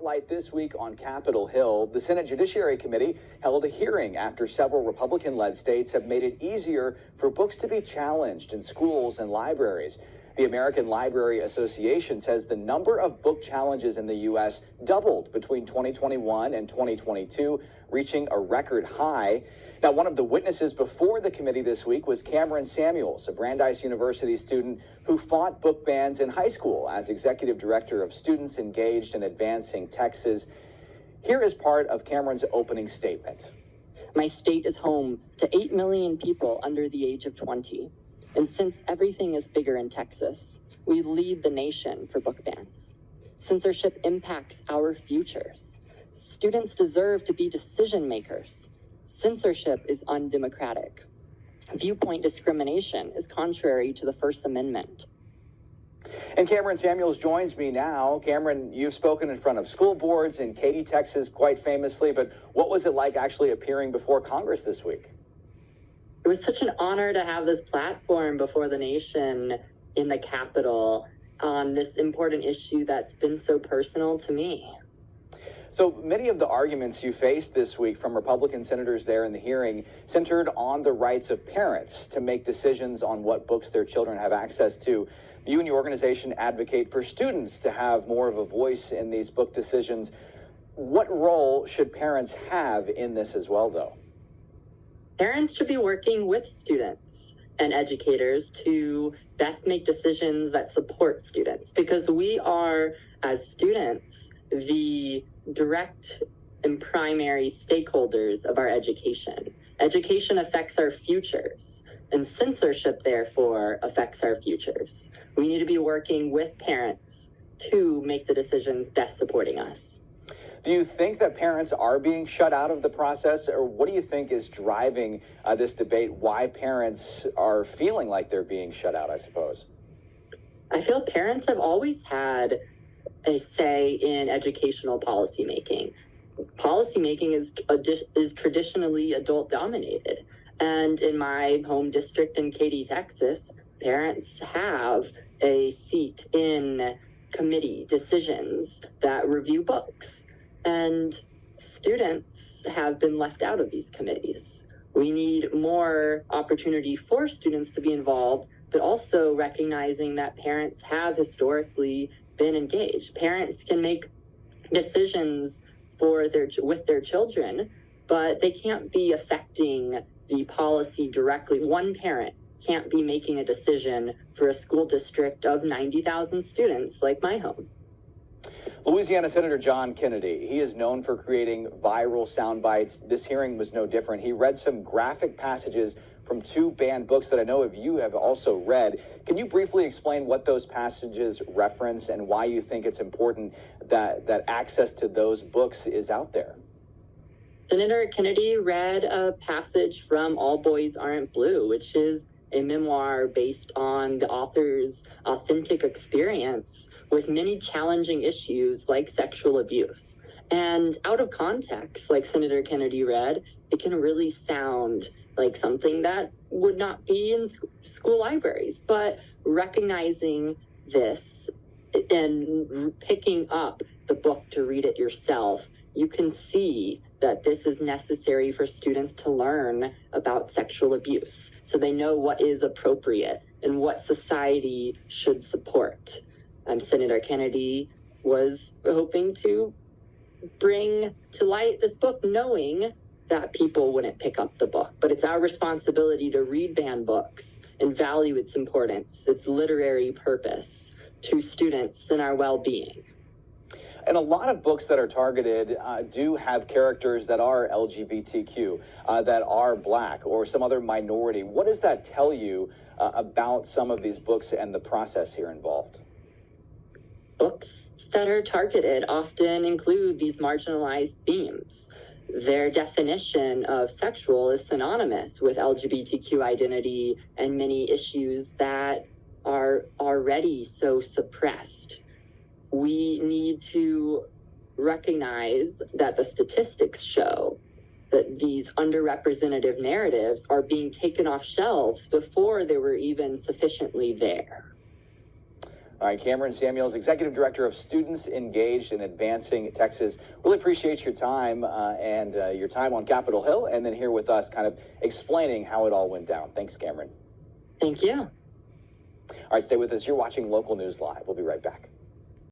spotlight this week on Capitol Hill. The Senate Judiciary Committee held a hearing after several Republican-led states have made it easier for books to be challenged in schools and libraries. The American Library Association says the number of book challenges in the U.S. doubled between 2021 and 2022, reaching a record high. Now, one of the witnesses before the committee this week was Cameron Samuels, a Brandeis University student who fought book bans in high school as executive director of Students Engaged in Advancing Texas. Here is part of Cameron's opening statement. My state is home to 8 million people under the age of 20. And since everything is bigger in Texas, we lead the nation for book bans. Censorship impacts our futures. Students deserve to be decision makers. Censorship is undemocratic. Viewpoint discrimination is contrary to the First Amendment. And Cameron Samuels joins me now. Cameron, you've spoken in front of school boards in Katy, Texas, quite famously, but what was it like actually appearing before Congress this week? It was such an honor to have this platform before the nation in the Capitol on this important issue that's been so personal to me. So many of the arguments you faced this week from Republican senators there in the hearing centered on the rights of parents to make decisions on what books their children have access to. You and your organization advocate for students to have more of a voice in these book decisions. What role should parents have in this as well, though? Parents should be working with students and educators to best make decisions that support students, because we are, as students, the direct and primary stakeholders of our education. Education affects our futures, and censorship, therefore, affects our futures. We need to be working with parents to make the decisions best supporting us. Do you think that parents are being shut out of the process, or what do you think is driving this debate? Why parents are feeling like they're being shut out, I suppose? I feel parents have always had a say in educational policymaking. Policymaking is traditionally adult dominated. And in my home district in Katy, Texas, parents have a seat in committee decisions that review books. And students have been left out of these committees. We need more opportunity for students to be involved, but also recognizing that parents have historically been engaged. Parents can make decisions with their children, but they can't be affecting the policy directly. One parent can't be making a decision for a school district of 90,000 students like my home. Louisiana Senator John Kennedy, he is known for creating viral sound bites. This hearing was no different. He read some graphic passages from 2 banned books that I know you have also read. Can you briefly explain what those passages reference and why you think it's important that access to those books is out there? Senator Kennedy read a passage from All Boys Aren't Blue, which is a memoir based on the author's authentic experience with many challenging issues like sexual abuse. And out of context, like Senator Kennedy read, it can really sound like something that would not be in school libraries. But recognizing this and picking up the book to read it yourself, you can see that this is necessary for students to learn about sexual abuse so they know what is appropriate and what society should support. Senator Kennedy was hoping to bring to light this book knowing that people wouldn't pick up the book. But it's our responsibility to read banned books and value its importance, its literary purpose to students and our well-being. And a lot of books that are targeted do have characters that are LGBTQ, that are Black or some other minority. What does that tell you about some of these books and the process here involved? Books that are targeted often include these marginalized themes. Their definition of sexual is synonymous with LGBTQ identity and many issues that are already so suppressed. We need to recognize that the statistics show that these underrepresented narratives are being taken off shelves before they were even sufficiently there. All right, Cameron Samuels, Executive Director of Students Engaged in Advancing Texas. Really appreciate your time and your time on Capitol Hill, and then here with us kind of explaining how it all went down. Thanks, Cameron. Thank you. All right, stay with us. You're watching Local News Live. We'll be right back.